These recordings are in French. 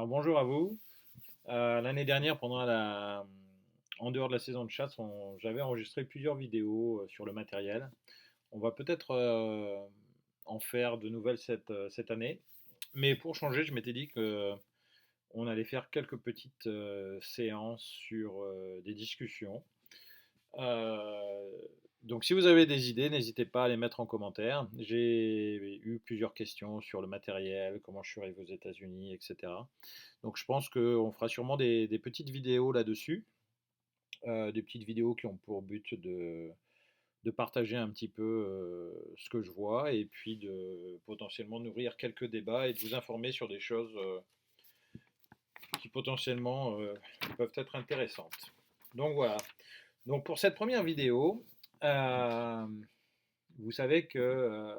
Alors bonjour à vous. L'année dernière, en dehors de la saison de chasse, j'avais enregistré plusieurs vidéos sur le matériel. On va peut-être en faire de nouvelles cette année. Mais pour changer, je m'étais dit que on allait faire quelques petites séances sur des discussions. Euh, donc si vous avez des idées, n'hésitez pas à les mettre en commentaire. J'ai eu plusieurs questions sur le matériel, comment je suis arrivé aux États-Unis, etc. Donc je pense qu'on fera sûrement des petites vidéos là-dessus, des petites vidéos qui ont pour but de partager un petit peu ce que je vois et puis de potentiellement nourrir quelques débats et de vous informer sur des choses qui potentiellement peuvent être intéressantes. Donc voilà. Donc pour cette première vidéo, euh, vous savez que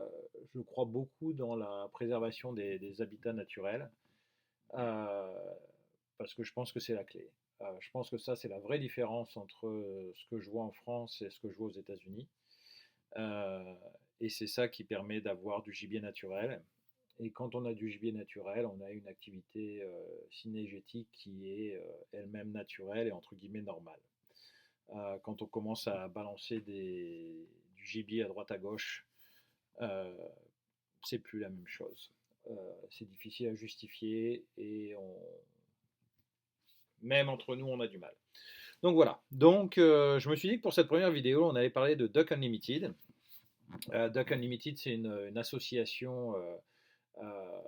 je crois beaucoup dans la préservation des habitats naturels. euh, Parce que je pense que c'est la clé. Je pense que ça, c'est la vraie différence entre ce que je vois en France et ce que je vois aux États-Unis. Euh, et c'est ça qui permet d'avoir du gibier naturel. Et quand on a du gibier naturel, on a une activité synégétique qui est elle-même naturelle et entre guillemets normale. Quand on commence à balancer du gibier à droite à gauche, euh, c'est plus la même chose. C'est difficile à justifier et même entre nous, on a du mal. Donc voilà. Donc je me suis dit que pour cette première vidéo, on allait parler de Duck Unlimited. Duck Unlimited, c'est une association euh,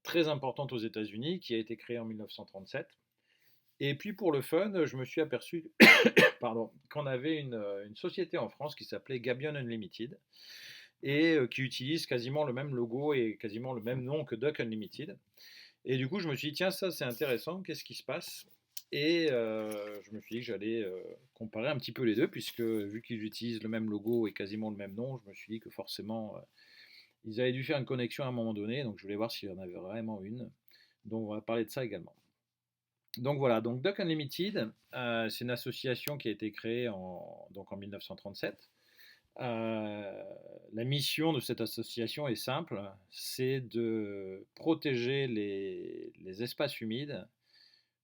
très importante aux États-Unis qui a été créée en 1937. Et puis pour le fun, je me suis aperçu pardon, qu'on avait une société en France qui s'appelait Gabion Unlimited et qui utilise quasiment le même logo et quasiment le même nom que Duck Unlimited. Et du coup, je me suis dit, tiens, ça c'est intéressant, qu'est-ce qui se passe? Et je me suis dit que j'allais comparer un petit peu les deux, puisque vu qu'ils utilisent le même logo et quasiment le même nom, je me suis dit que forcément, ils avaient dû faire une connexion à un moment donné, donc je voulais voir s'il y en avait vraiment une. Donc on va parler de ça également. Donc voilà, donc Duck Unlimited, c'est une association qui a été créée donc en 1937. La mission de cette association est simple, c'est de protéger les espaces humides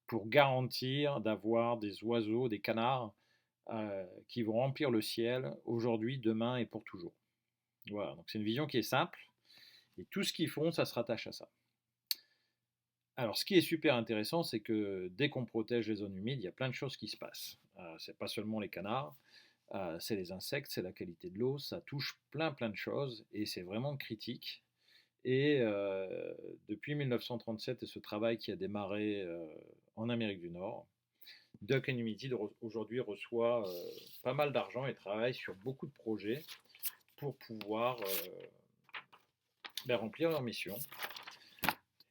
pour garantir d'avoir des oiseaux, des canards qui vont remplir le ciel aujourd'hui, demain et pour toujours. Voilà, donc c'est une vision qui est simple et tout ce qu'ils font, ça se rattache à ça. Alors, ce qui est super intéressant, c'est que dès qu'on protège les zones humides, il y a plein de choses qui se passent. C'est pas seulement les canards, c'est les insectes, c'est la qualité de l'eau, ça touche plein de choses et c'est vraiment critique. Et depuis 1937 et ce travail qui a démarré en Amérique du Nord, Duck Unlimited aujourd'hui reçoit pas mal d'argent et travaille sur beaucoup de projets pour pouvoir remplir leur mission.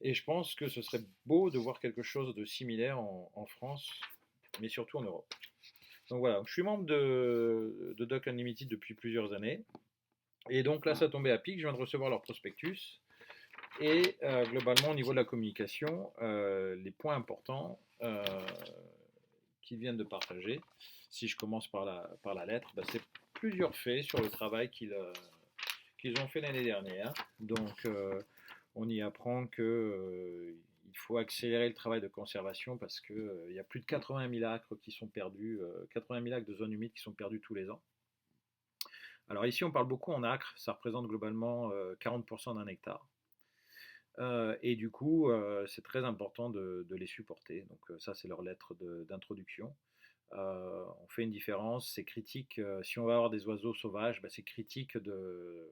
Et je pense que ce serait beau de voir quelque chose de similaire en France, mais surtout en Europe. Donc voilà, je suis membre de Duck Unlimited depuis plusieurs années. Et donc là, ça tombait à pic, je viens de recevoir leur prospectus. Et globalement, au niveau de la communication, les points importants qu'ils viennent de partager, si je commence par la lettre, bah, c'est plusieurs faits sur le travail qu'ils ont fait l'année dernière. Donc, on y apprend que il faut accélérer le travail de conservation parce qu'il y a plus de 80 000 acres qui sont perdus, 80 000 acres de zones humides qui sont perdus tous les ans. Alors ici, on parle beaucoup en acres, ça représente globalement 40% d'un hectare. Et du coup, c'est très important de les supporter. Donc ça, c'est leur lettre d'introduction. On fait une différence, c'est critique. Si on va avoir des oiseaux sauvages, bah, c'est critique de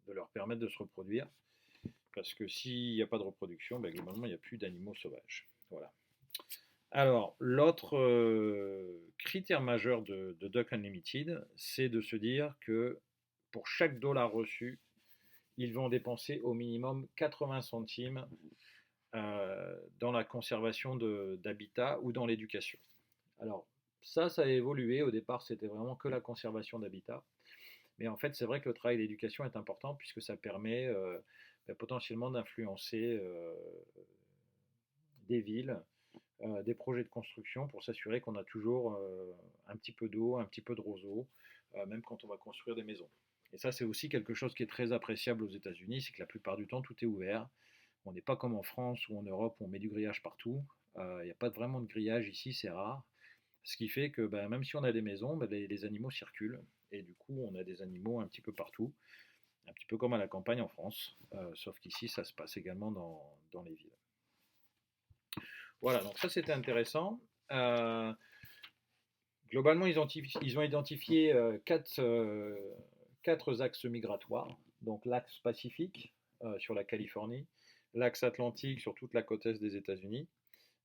leur permettre de se reproduire. Parce que s'il n'y a pas de reproduction, bah, globalement, il n'y a plus d'animaux sauvages. Voilà. Alors, l'autre critère majeur de Duck Unlimited, c'est de se dire que pour chaque dollar reçu, ils vont dépenser au minimum 80 centimes dans la conservation d'habitat ou dans l'éducation. Alors, ça a évolué. Au départ, c'était vraiment que la conservation d'habitat. Mais en fait, c'est vrai que le travail d'éducation est important puisque ça permet potentiellement d'influencer des villes, des projets de construction pour s'assurer qu'on a toujours un petit peu d'eau, un petit peu de roseau, même quand on va construire des maisons. Et ça, c'est aussi quelque chose qui est très appréciable aux États-Unis, c'est que la plupart du temps, tout est ouvert. On n'est pas comme en France ou en Europe où on met du grillage partout. Il n'y a pas vraiment de grillage ici, c'est rare. Ce qui fait que même si on a des maisons, les animaux circulent. Et du coup, on a des animaux un petit peu partout, un petit peu comme à la campagne en France. Sauf qu'ici, ça se passe également dans les villes. Voilà, donc ça c'était intéressant. Euh, Globalement, ils ont identifié quatre axes migratoires. Donc l'axe Pacifique sur la Californie, l'axe Atlantique sur toute la côte est des États-Unis,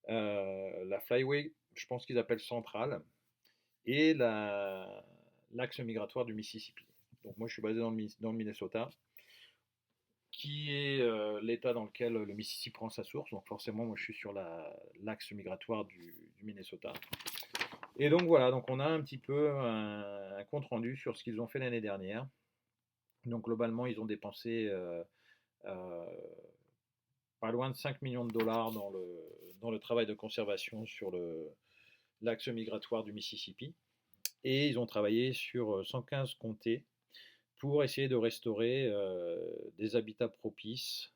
la Flyway, je pense qu'ils appellent centrale, et l'axe migratoire du Mississippi. Donc moi je suis basé dans le Minnesota, qui est l'état dans lequel le Mississippi prend sa source. Donc forcément moi je suis sur l'axe migratoire du Minnesota. Et donc voilà, donc on a un petit peu un compte rendu sur ce qu'ils ont fait l'année dernière. Donc globalement, ils ont dépensé euh, pas loin de 5 millions de dollars dans le travail de conservation sur l'axe migratoire du Mississippi. Et ils ont travaillé sur 115 comtés pour essayer de restaurer des habitats propices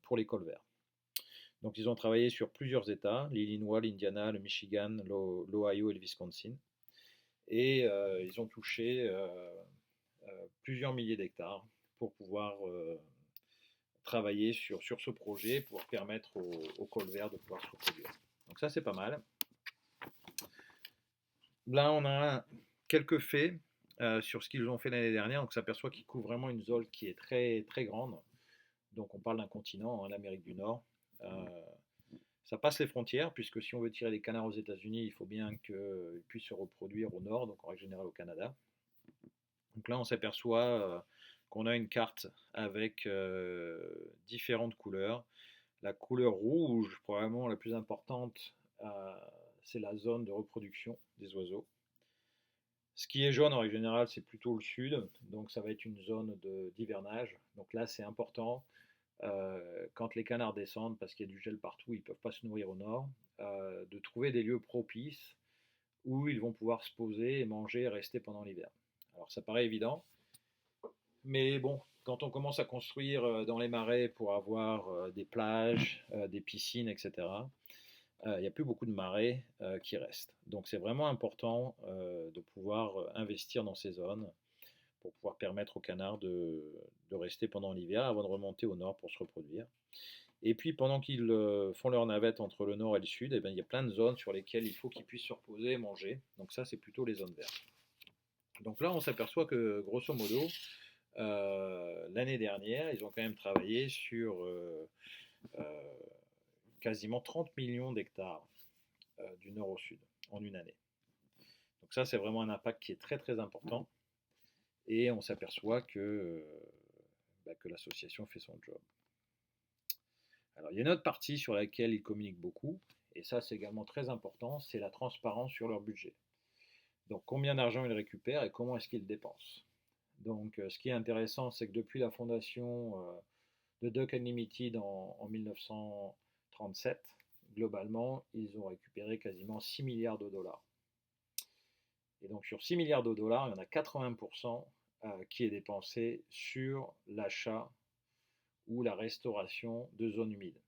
pour les colverts. Donc ils ont travaillé sur plusieurs États, l'Illinois, l'Indiana, le Michigan, l'Ohio et le Wisconsin. Et ils ont touché plusieurs milliers d'hectares pour pouvoir travailler sur ce projet, pour permettre aux colverts de pouvoir se reproduire. Donc ça, c'est pas mal. Là, on a quelques faits sur ce qu'ils ont fait l'année dernière. Donc, on s'aperçoit qu'ils couvrent vraiment une zone qui est très, très grande. Donc, on parle d'un continent, hein, l'Amérique du Nord. Ça passe les frontières, puisque si on veut tirer des canards aux États-Unis, il faut bien qu'ils puissent se reproduire au nord, donc en règle générale au Canada. Donc là, on s'aperçoit qu'on a une carte avec différentes couleurs. La couleur rouge, probablement la plus importante, c'est la zone de reproduction des oiseaux. Ce qui est jaune en règle générale, c'est plutôt le sud, donc ça va être une zone d'hivernage. Donc là, c'est important. Quand les canards descendent, parce qu'il y a du gel partout, ils ne peuvent pas se nourrir au nord, de trouver des lieux propices où ils vont pouvoir se poser et manger et rester pendant l'hiver. Alors ça paraît évident, mais bon, quand on commence à construire dans les marais pour avoir des plages, des piscines, etc., il n'y a plus beaucoup de marais qui restent. Donc c'est vraiment important de pouvoir investir dans ces zones pour pouvoir permettre aux canards de rester pendant l'hiver avant de remonter au nord pour se reproduire. Et puis pendant qu'ils font leur navette entre le nord et le sud, eh bien, il y a plein de zones sur lesquelles il faut qu'ils puissent se reposer et manger. Donc ça, c'est plutôt les zones vertes. Donc là, on s'aperçoit que grosso modo, l'année dernière, ils ont quand même travaillé sur euh, quasiment 30 millions d'hectares du nord au sud en une année. Donc ça, c'est vraiment un impact qui est très très important. Et on s'aperçoit que l'association fait son job. Alors, il y a une autre partie sur laquelle ils communiquent beaucoup, et ça c'est également très important, c'est la transparence sur leur budget. Donc combien d'argent ils récupèrent et comment est-ce qu'ils dépensent. Donc ce qui est intéressant, c'est que depuis la fondation de Duck Unlimited en 1937, globalement, ils ont récupéré quasiment 6 milliards de dollars. Et donc sur 6 milliards de dollars, il y en a 80% qui est dépensé sur l'achat ou la restauration de zones humides.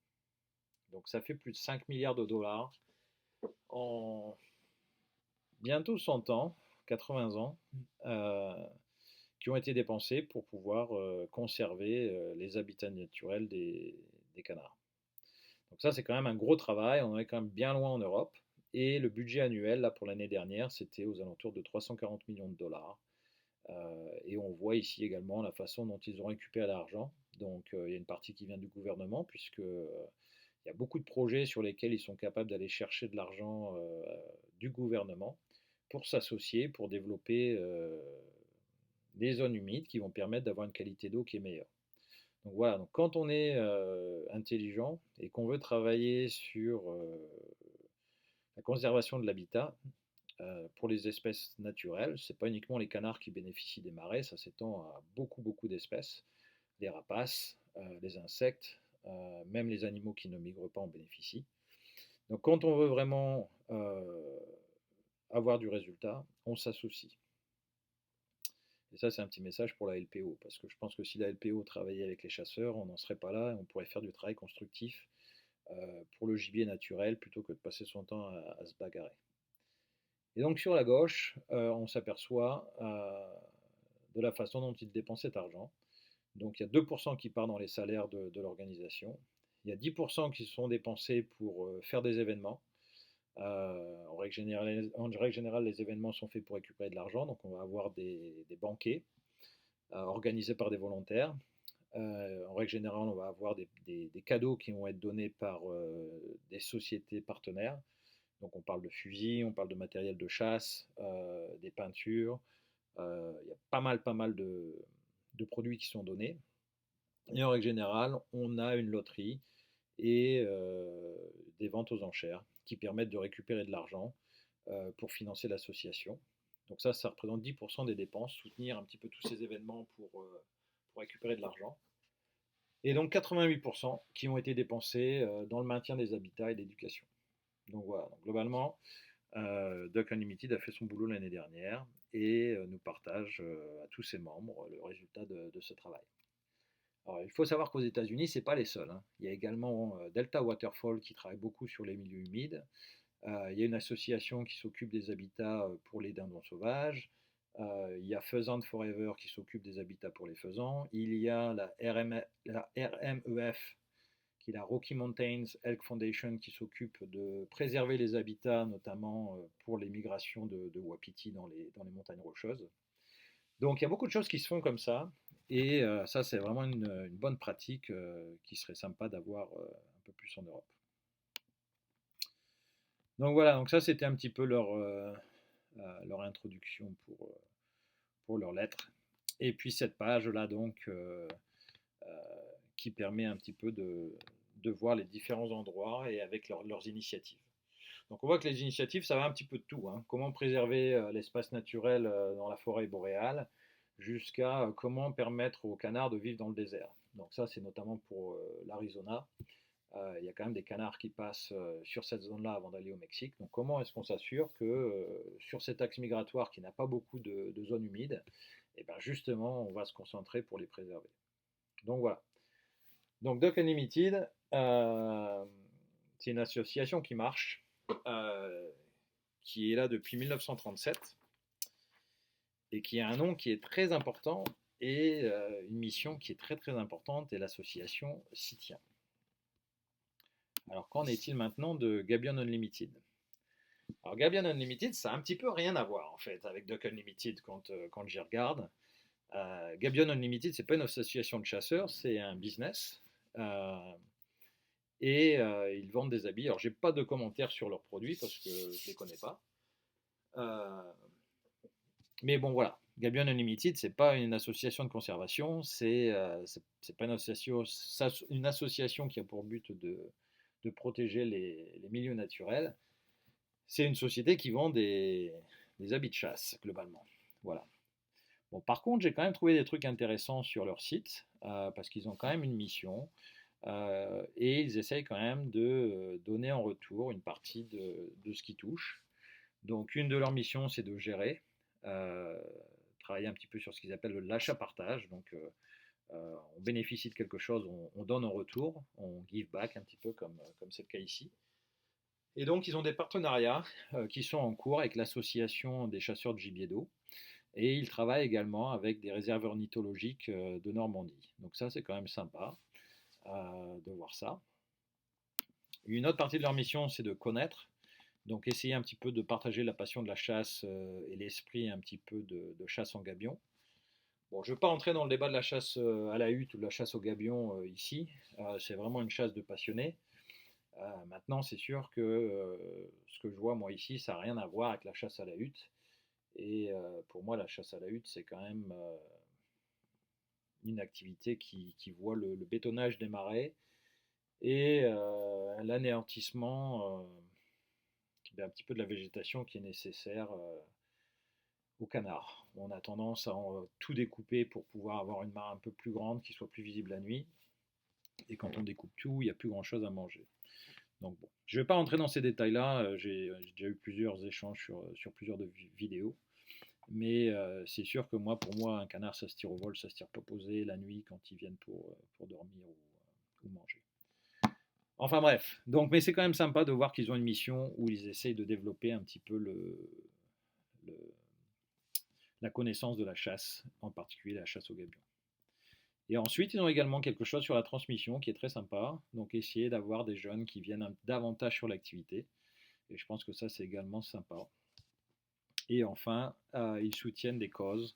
Donc ça fait plus de 5 milliards de dollars en bientôt 100 ans, 80 ans, euh, qui ont été dépensés pour pouvoir conserver les habitats naturels des canards. Donc ça, c'est quand même un gros travail. On en est quand même bien loin en Europe. Et le budget annuel, là, pour l'année dernière, c'était aux alentours de 340 millions de dollars. Et on voit ici également la façon dont ils ont récupéré l'argent. Donc il y a une partie qui vient du gouvernement, puisque il y a beaucoup de projets sur lesquels ils sont capables d'aller chercher de l'argent du gouvernement pour s'associer, pour développer des zones humides qui vont permettre d'avoir une qualité d'eau qui est meilleure. Donc voilà, donc quand on est intelligent et qu'on veut travailler sur la conservation de l'habitat, pour les espèces naturelles, ce n'est pas uniquement les canards qui bénéficient des marais, ça s'étend à beaucoup, beaucoup d'espèces, les rapaces, les insectes, même les animaux qui ne migrent pas en bénéficient. Donc quand on veut vraiment avoir du résultat, on s'associe. Et ça, c'est un petit message pour la LPO, parce que je pense que si la LPO travaillait avec les chasseurs, on n'en serait pas là et on pourrait faire du travail constructif pour le gibier naturel plutôt que de passer son temps à se bagarrer. Et donc sur la gauche, on s'aperçoit de la façon dont ils dépensent cet argent. Donc il y a 2% qui part dans les salaires de l'organisation. Il y a 10% qui sont dépensés pour faire des événements. En règle générale, les événements sont faits pour récupérer de l'argent. Donc on va avoir des banquets organisés par des volontaires. En règle générale, on va avoir des cadeaux qui vont être donnés par des sociétés partenaires. Donc on parle de fusils, on parle de matériel de chasse, des peintures. Il y a pas mal de produits qui sont donnés. Et en règle générale, on a une loterie et des ventes aux enchères qui permettent de récupérer de l'argent pour financer l'association. Donc ça représente 10% des dépenses, soutenir un petit peu tous ces événements pour récupérer de l'argent. Et donc 88% qui ont été dépensés dans le maintien des habitats et l'éducation. Donc voilà, donc globalement, Duck Unlimited a fait son boulot l'année dernière et nous partage à tous ses membres le résultat de ce travail. Alors, il faut savoir qu'aux États-Unis, ce n'est pas les seuls, hein. Il y a également Delta Waterfall qui travaille beaucoup sur les milieux humides. Il y a une association qui s'occupe des habitats pour les dindons sauvages. Il y a Pheasant Forever qui s'occupe des habitats pour les faisans. Il y a la RMEF, qui est la Rocky Mountains Elk Foundation, qui s'occupe de préserver les habitats, notamment pour les migrations de wapiti dans les montagnes rocheuses. Donc il y a beaucoup de choses qui se font comme ça, et ça c'est vraiment une bonne pratique qui serait sympa d'avoir un peu plus en Europe. Donc voilà, donc ça c'était un petit peu leur introduction pour leur lettre. Et puis cette page-là, donc, qui permet un petit peu de voir les différents endroits et avec leurs initiatives. Donc on voit que les initiatives, ça va un petit peu de tout, hein. Comment préserver l'espace naturel dans la forêt boréale, jusqu'à comment permettre aux canards de vivre dans le désert. Donc ça, c'est notamment pour l'Arizona. Il y a quand même des canards qui passent sur cette zone-là avant d'aller au Mexique. Donc comment est-ce qu'on s'assure que sur cet axe migratoire qui n'a pas beaucoup de zones humides, et bien justement, on va se concentrer pour les préserver. Donc voilà. Donc Duck Unlimited, c'est une association qui marche, qui est là depuis 1937 et qui a un nom qui est très important et une mission qui est très très importante, et l'association s'y tient. Alors qu'en est-il maintenant de Gabion Unlimited? Alors Gabion Unlimited, ça a un petit peu rien à voir en fait avec Duck Unlimited quand j'y regarde. Gabion Unlimited, c'est pas une association de chasseurs, c'est un business. Et ils vendent des habits. Alors j'ai pas de commentaires sur leurs produits parce que je les connais pas. Mais bon voilà, Gabion Unlimited, c'est pas une association de conservation, c'est pas une association qui a pour but de protéger les milieux naturels. C'est une société qui vend des habits de chasse globalement. Voilà. Bon, par contre, j'ai quand même trouvé des trucs intéressants sur leur site parce qu'ils ont quand même une mission. Et ils essayent quand même de donner en retour une partie de ce qu'ils touchent. Donc une de leurs missions, c'est de gérer, travailler un petit peu sur ce qu'ils appellent l'achat-partage. Donc on bénéficie de quelque chose, on donne en retour, on give back un petit peu comme c'est le cas ici. Et donc ils ont des partenariats qui sont en cours avec l'association des chasseurs de gibier d'eau. Et ils travaillent également avec des réserves ornithologiques de Normandie. Donc ça, c'est quand même sympa de voir ça. Une autre partie de leur mission, c'est de connaître, donc essayer un petit peu de partager la passion de la chasse et l'esprit un petit peu de chasse en gabion. Bon, je ne vais pas entrer dans le débat de la chasse à la hutte ou de la chasse au gabion ici. C'est vraiment une chasse de passionnés. Maintenant, c'est sûr que ce que je vois moi ici, ça n'a rien à voir avec la chasse à la hutte. Et pour moi, la chasse à la hutte, c'est quand même une activité qui voit le bétonnage des marais et l'anéantissement un petit peu de la végétation qui est nécessaire au canard. On a tendance à tout découper pour pouvoir avoir une mare un peu plus grande qui soit plus visible la nuit. Et quand on découpe tout, il n'y a plus grand chose à manger. Donc bon, je ne vais pas rentrer dans ces détails-là. J'ai déjà eu plusieurs échanges sur plusieurs vidéos. Mais c'est sûr que pour moi, un canard, ça se tire au vol, ça se tire pas posé la nuit quand ils viennent pour dormir ou manger. Enfin bref, donc, mais c'est quand même sympa de voir qu'ils ont une mission où ils essayent de développer un petit peu le- la connaissance de la chasse, en particulier la chasse aux gabions. Et ensuite, ils ont également quelque chose sur la transmission qui est très sympa, donc essayer d'avoir des jeunes qui viennent davantage sur l'activité, et je pense que ça c'est également sympa. Et enfin, ils soutiennent des causes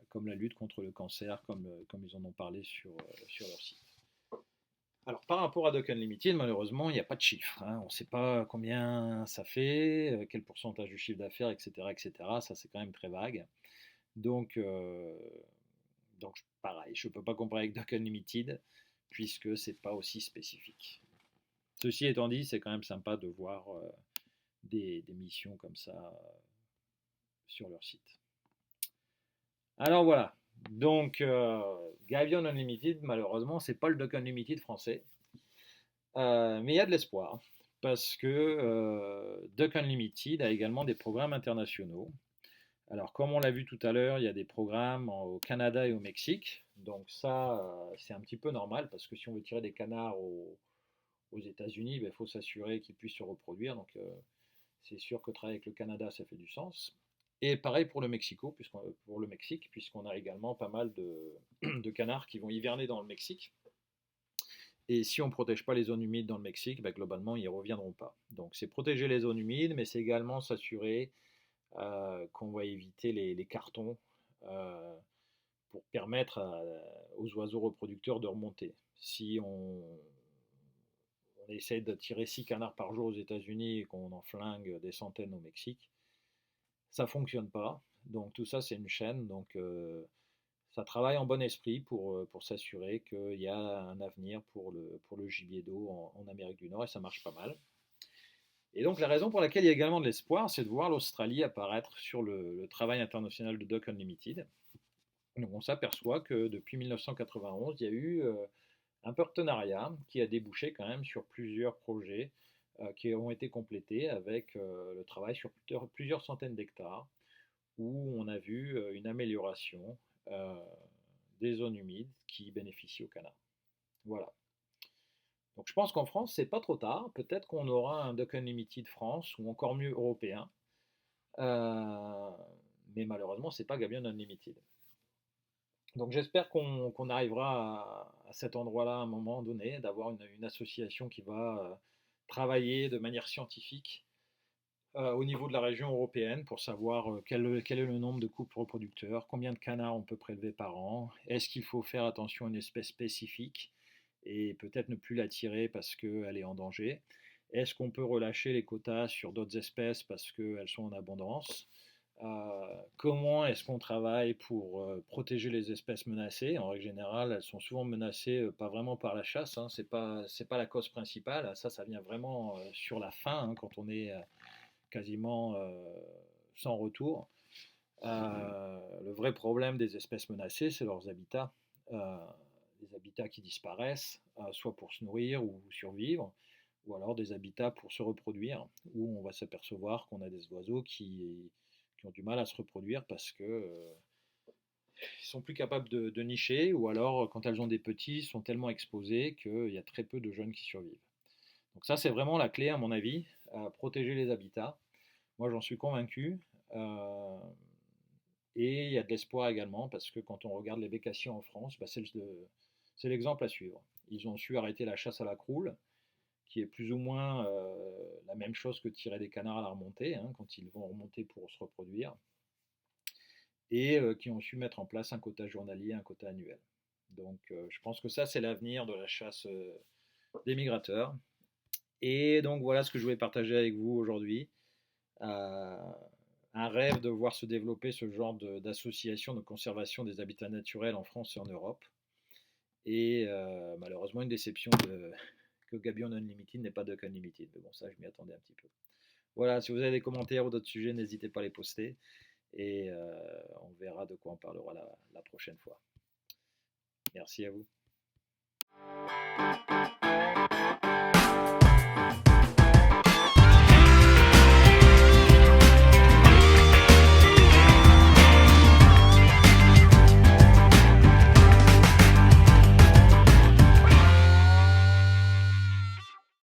comme la lutte contre le cancer, comme ils en ont parlé sur leur site. Alors, par rapport à Duck Unlimited, malheureusement, il n'y a pas de chiffres, hein. On ne sait pas combien ça fait, quel pourcentage du chiffre d'affaires, etc., etc. Ça, c'est quand même très vague. Donc, pareil, je ne peux pas comparer avec Duck Unlimited, puisque c'est pas aussi spécifique. Ceci étant dit, c'est quand même sympa de voir des missions comme ça sur leur site. Alors voilà, donc Gavion Unlimited, malheureusement, c'est pas le Duck Unlimited français. Mais il y a de l'espoir, parce que Duck Unlimited a également des programmes internationaux. Alors, comme on l'a vu tout à l'heure, il y a des programmes au Canada et au Mexique. Donc ça, c'est un petit peu normal, parce que si on veut tirer des canards aux États-Unis, ben, il faut s'assurer qu'ils puissent se reproduire. Donc c'est sûr que travailler avec le Canada, ça fait du sens. Et pareil pour le Mexique, puisqu'on a également pas mal de canards qui vont hiverner dans le Mexique. Et si on ne protège pas les zones humides dans le Mexique, bah, globalement, ils ne reviendront pas. Donc c'est protéger les zones humides, mais c'est également s'assurer qu'on va éviter les cartons euh, pour permettre aux oiseaux reproducteurs de remonter. Si on essaie de tirer 6 canards par jour aux États-Unis et qu'on en flingue des centaines au Mexique, ça ne fonctionne pas. Donc tout ça, c'est une chaîne. Donc ça travaille en bon esprit pour s'assurer qu'il y a un avenir pour le gibier d'eau en Amérique du Nord et ça marche pas mal. Et donc la raison pour laquelle il y a également de l'espoir, c'est de voir l'Australie apparaître sur le travail international de Duck Unlimited. Donc on s'aperçoit que depuis 1991, il y a eu un partenariat qui a débouché quand même sur plusieurs projets qui ont été complétés avec le travail sur plusieurs centaines d'hectares où on a vu une amélioration euh, des zones humides qui bénéficient au canard. Voilà. Donc je pense qu'en France, c'est pas trop tard. Peut-être qu'on aura un Duck Unlimited France ou encore mieux européen. Euh, mais malheureusement, c'est pas Gabion Unlimited. Donc j'espère qu'on arrivera à cet endroit-là à un moment donné, d'avoir une association qui va travailler de manière scientifique au niveau de la région européenne pour savoir quel est le nombre de couples reproducteurs, combien de canards on peut prélever par an, est-ce qu'il faut faire attention à une espèce spécifique et peut-être ne plus la tirer parce qu'elle est en danger. Est-ce qu'on peut relâcher les quotas sur d'autres espèces parce qu'elles sont en abondance? Comment est-ce qu'on travaille pour protéger les espèces menacées? En règle générale, elles sont souvent menacées pas vraiment par la chasse, hein, c'est pas la cause principale. Ça vient vraiment sur la fin, hein, quand on est quasiment sans retour. Le vrai problème des espèces menacées, c'est leurs habitats. Euh, des habitats qui disparaissent, soit pour se nourrir ou survivre, ou alors des habitats pour se reproduire, où on va s'apercevoir qu'on a des oiseaux qui ont du mal à se reproduire parce que ils sont plus capables de nicher, ou alors quand elles ont des petits, sont tellement exposés qu'il y a très peu de jeunes qui survivent. Donc ça, c'est vraiment la clé, à mon avis, à protéger les habitats. Moi, j'en suis convaincu. Euh, et il y a de l'espoir également, parce que quand on regarde les bécassiers en France, bah, c'est l'exemple à suivre. Ils ont su arrêter la chasse à la croule, qui est plus ou moins la même chose que tirer des canards à la remontée, hein, quand ils vont remonter pour se reproduire, et qui ont su mettre en place un quota journalier, un quota annuel. Donc je pense que ça, c'est l'avenir de la chasse des migrateurs. Et donc voilà ce que je voulais partager avec vous aujourd'hui. Euh, un rêve de voir se développer ce genre d'association de conservation des habitats naturels en France et en Europe. Et malheureusement, une déception que Gabion Unlimited n'est pas Duck Unlimited. Mais bon, ça, je m'y attendais un petit peu. Voilà, si vous avez des commentaires ou d'autres sujets, n'hésitez pas à les poster. Et on verra de quoi on parlera la prochaine fois. Merci à vous.